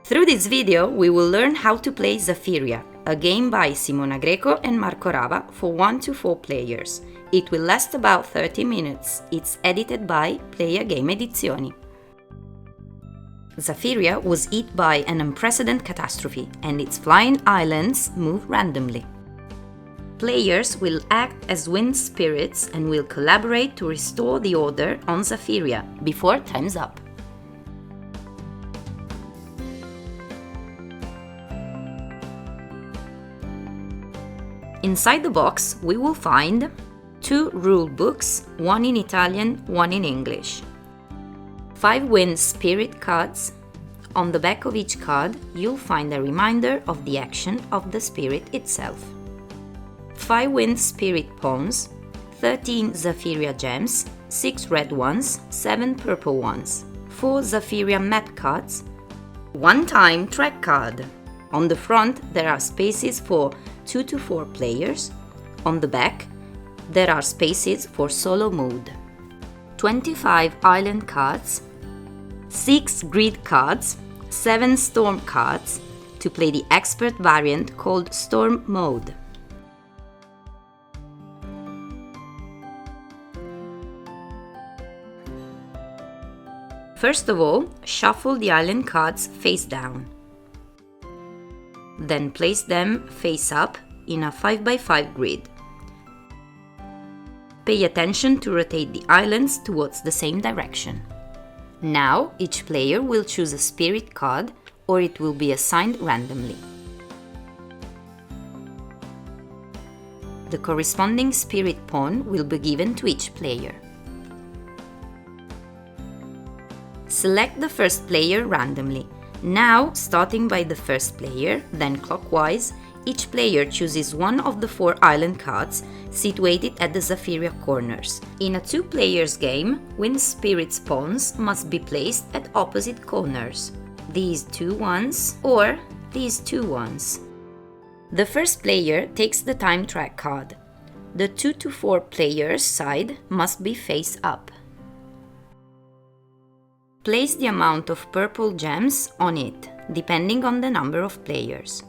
Through this video, we will learn how to play Zefiria, a game by Simona Greco and Marco Rava for 1 to 4 players. It will last about 30 minutes. It's edited by Playagame Edizioni. Zefiria was hit by an unprecedented catastrophe, and its flying islands move randomly. Players will act as wind spirits and will collaborate to restore the order on Zefiria before time's up. Inside the box, we will find 2 rule books, one in Italian, one in English. 5 wind spirit cards. On the back of each card, you'll find a reminder of the action of the spirit itself. 5 wind spirit pawns, 13 Zefiria gems, 6 red ones, 7 purple ones, 4 Zefiria map cards, 1 time track card. On the front, there are spaces for 2 to 4 players. On the back, there are spaces for solo mode. 25 island cards, 6 grid cards, 7 storm cards to play the expert variant called storm mode. First of all, shuffle the island cards face down. Then place them face up in a 5x5 grid. Pay attention to rotate the islands towards the same direction. Now, each player will choose a spirit card, or it will be assigned randomly. The corresponding spirit pawn will be given to each player. Select the first player randomly. Now, starting by the first player, then clockwise, each player chooses one of the 4 island cards situated at the Zefiria corners. In a 2 players game, wind spirits pawns must be placed at opposite corners. These 2 ones or these 2 ones. The first player takes the time track card. The 2 to 4 players side must be face up. Place the amount of purple gems on it, depending on the number of players.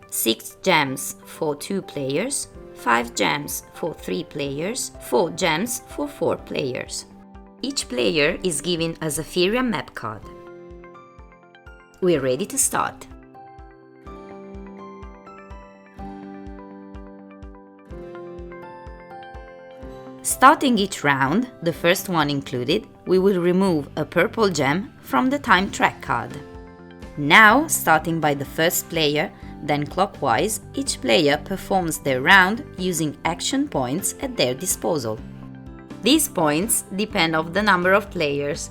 6 gems for 2 players, 5 gems for 3 players, 4 gems for 4 players. Each player is given a Zefiria map card. We're ready to start. Starting each round, the first one included, we will remove a purple gem from the time track card. Now, starting by the first player, then clockwise, each player performs their round using action points at their disposal. These points depend on the number of players.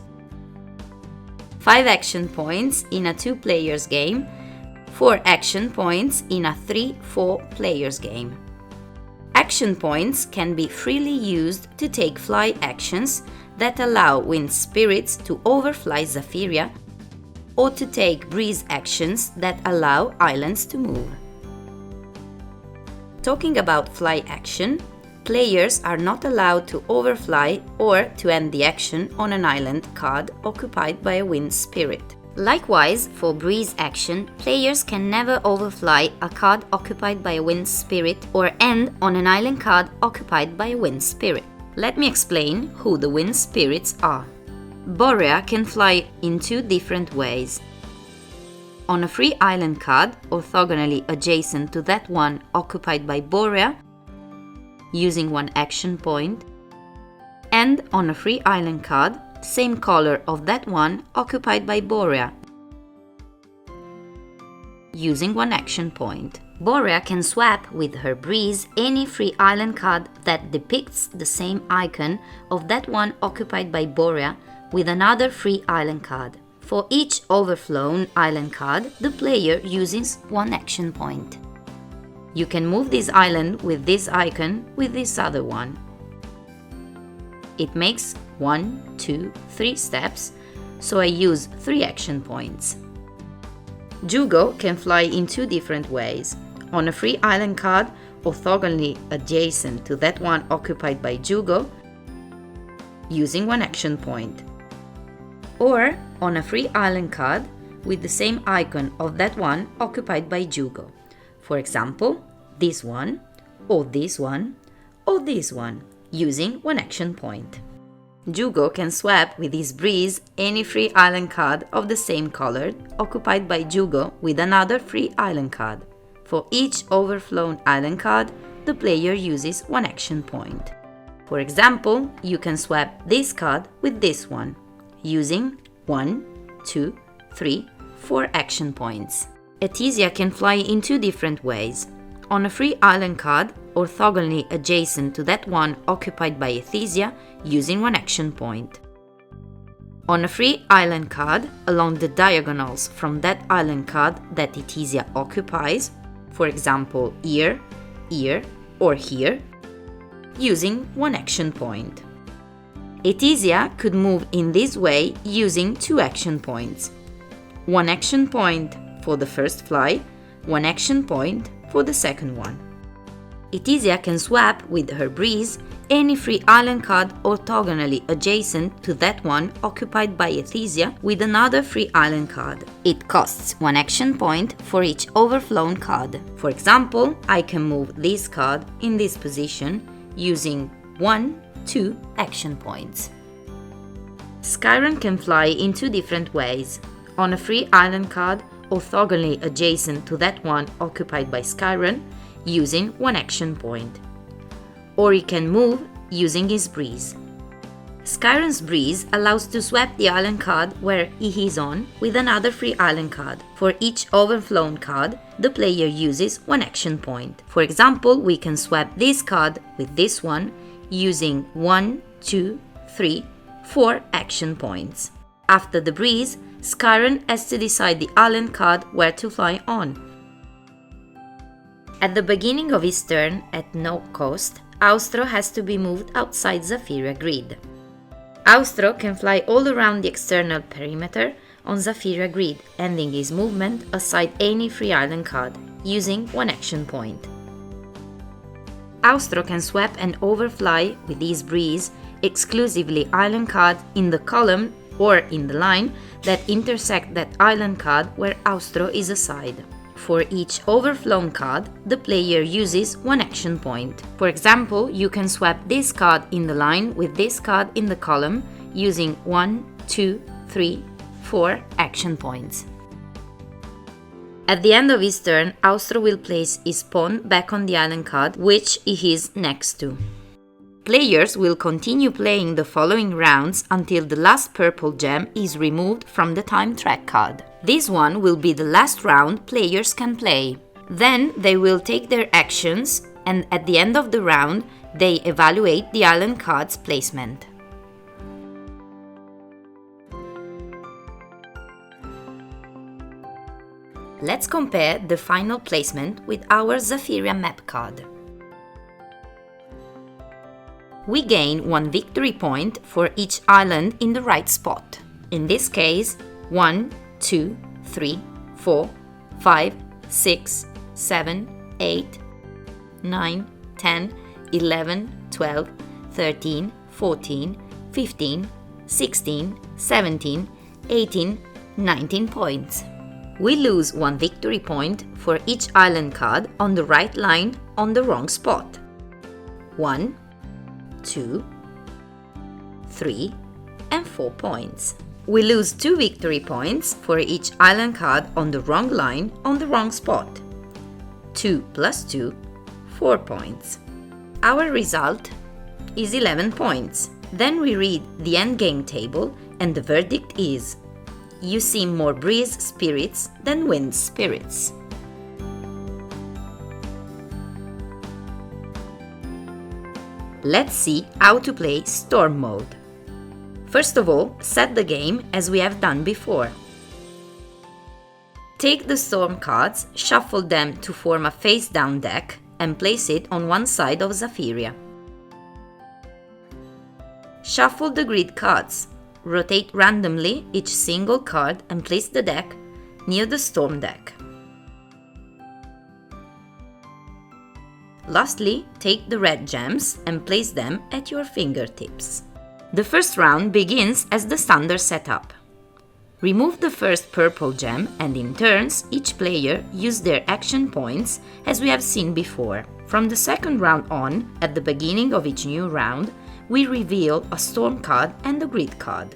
5 action points in a 2 players game, 4 action points in a 3-4 players game. Action points can be freely used to take fly actions that allow wind spirits to overfly Zefiria, or to take breeze actions that allow islands to move. Talking about fly action, players are not allowed to overfly or to end the action on an island card occupied by a wind spirit. Likewise, for breeze action, players can never overfly a card occupied by a wind spirit or end on an island card occupied by a wind spirit. Let me explain who the wind spirits are. Borea can fly in 2 different ways. On a free island card, orthogonally adjacent to that one occupied by Borea, using 1 action point, and on a free island card, same color of that one occupied by Borea, using 1 action point. Borea can swap with her breeze any free island card that depicts the same icon of that one occupied by Borea with another free island card. For each overflown island card, the player uses 1 action point. You can move this island with this icon with this other one. It makes 1, 2, 3 steps, so I use 3 action points. Jugo can fly in 2 different ways. On a free island card, orthogonally adjacent to that one occupied by Jugo, using 1 action point. Or on a free island card, with the same icon of that one occupied by Jugo. For example, this one, or this one, or this one, using one action point. Jugo can swap with his breeze any free island card of the same color occupied by Jugo with another free island card. For each overflown island card, the player uses one action point. For example, you can swap this card with this one, using 1, 2, 3, 4 action points. Etesia can fly in two different ways. On a free island card, orthogonally adjacent to that one occupied by Etesia, using one action point. On a free island card, along the diagonals from that island card that Etesia occupies, for example here, here, or here, using one action point. Etesia could move in this way using two action points. One action point for the first fly, one action point for the second one. Etesia can swap with her breeze any free island card orthogonally adjacent to that one occupied by Etesia with another free island card. It costs one action point for each overflown card. For example, I can move this card in this position using 1, 2 action points. Skyron can fly in two different ways. On a free island card orthogonally adjacent to that one occupied by Skyron, using one action point. Or he can move using his breeze. Skyron's breeze allows to swap the island card where he is on with another free island card. For each overflown card, the player uses one action point. For example, we can swap this card with this one using 1, 2, 3, 4 action points. After the breeze, Skyron has to decide the island card where to fly on. At the beginning of his turn, at no cost, Austro has to be moved outside Zefiria grid. Austro can fly all around the external perimeter on Zefiria grid, ending his movement aside any free island card, using one action point. Austro can swap and overfly with his breeze exclusively island card in the column or in the line that intersect that island card where Austro is aside. For each overflown card, the player uses one action point. For example, you can swap this card in the line with this card in the column using 1, 2, 3, 4 action points. At the end of his turn, Austro will place his pawn back on the island card which he is next to. Players will continue playing the following rounds until the last purple gem is removed from the time track card. This one will be the last round players can play. Then they will take their actions and at the end of the round they evaluate the island card's placement. Let's compare the final placement with our Zefiria map card. We gain one victory point for each island in the right spot. In this case, 1, 2, 3, 4, 5, 6, 7, 8, 9, 10, 11, 12, 13, 14, 15, 16, 17, 18, 19 points. We lose one victory point for each island card on the right line on the wrong spot. 1, 2, 3, and 4 points. We lose 2 victory points for each island card on the wrong line on the wrong spot. 2 plus 2, 4 points. Our result is 11 points. Then we read the endgame table and the verdict is: you seem more breeze spirits than wind spirits. Let's see how to play Storm mode. First of all, set the game as we have done before. Take the Storm cards, shuffle them to form a face-down deck and place it on one side of Zefiria. Shuffle the grid cards. Rotate randomly each single card and place the deck near the Storm deck. Lastly, take the red gems and place them at your fingertips. The first round begins as the standard setup. Remove the first purple gem and in turns, each player use their action points as we have seen before. From the second round on, at the beginning of each new round, we reveal a storm card and a grid card.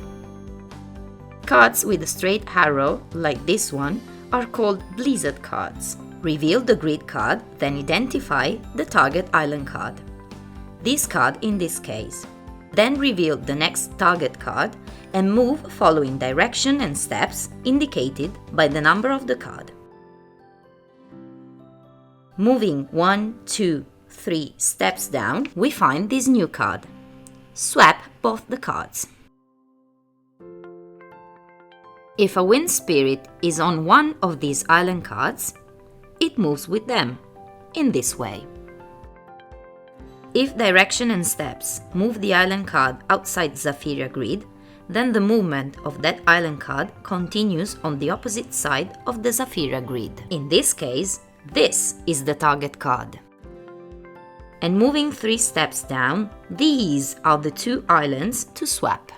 Cards with a straight arrow, like this one, are called blizzard cards. Reveal the grid card, then identify the target island card. This card in this case. Then reveal the next target card and move following direction and steps indicated by the number of the card. Moving 1, 2, 3 steps down, we find this new card. Swap both the cards. If a wind spirit is on one of these island cards, it moves with them, in this way. If direction and steps move the island card outside Zefiria grid, then the movement of that island card continues on the opposite side of the Zefiria grid. In this case, this is the target card. And moving 3 steps down, these are the 2 islands to swap.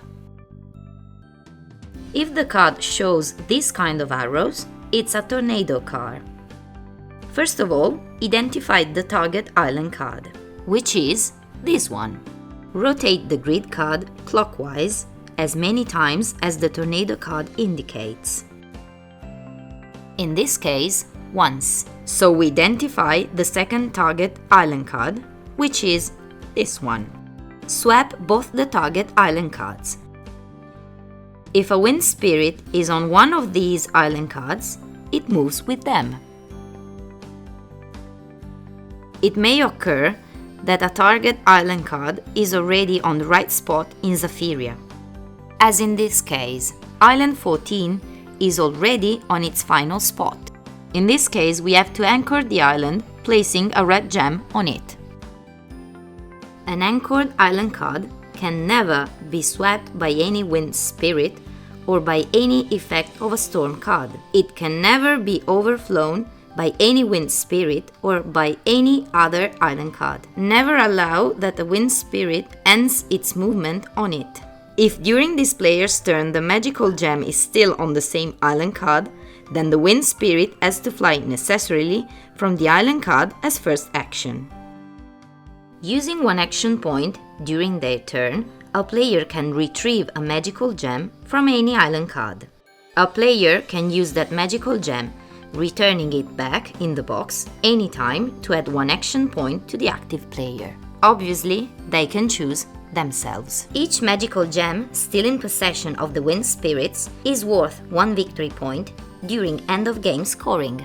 If the card shows this kind of arrows, it's a tornado card. First of all, identify the target island card, which is this one. Rotate the grid card clockwise as many times as the tornado card indicates. In this case, once. So we identify the second target island card, which is this one. Swap both the target island cards. If a wind spirit is on one of these island cards, it moves with them. It may occur that a target island card is already on the right spot in Zefiria. As in this case, Island 14 is already on its final spot. In this case, we have to anchor the island, placing a red gem on it. An anchored island card can never be swapped by any wind spirit or by any effect of a storm card. It can never be overflown by any wind spirit or by any other island card. Never allow that a wind spirit ends its movement on it. If during this player's turn the magical gem is still on the same island card, then the wind spirit has to fly necessarily from the island card as first action. Using one action point during their turn, a player can retrieve a magical gem from any island card. A player can use that magical gem, returning it back in the box anytime to add one action point to the active player. Obviously, they can choose themselves. Each magical gem still in possession of the wind spirits is worth 1 victory point during end of game scoring.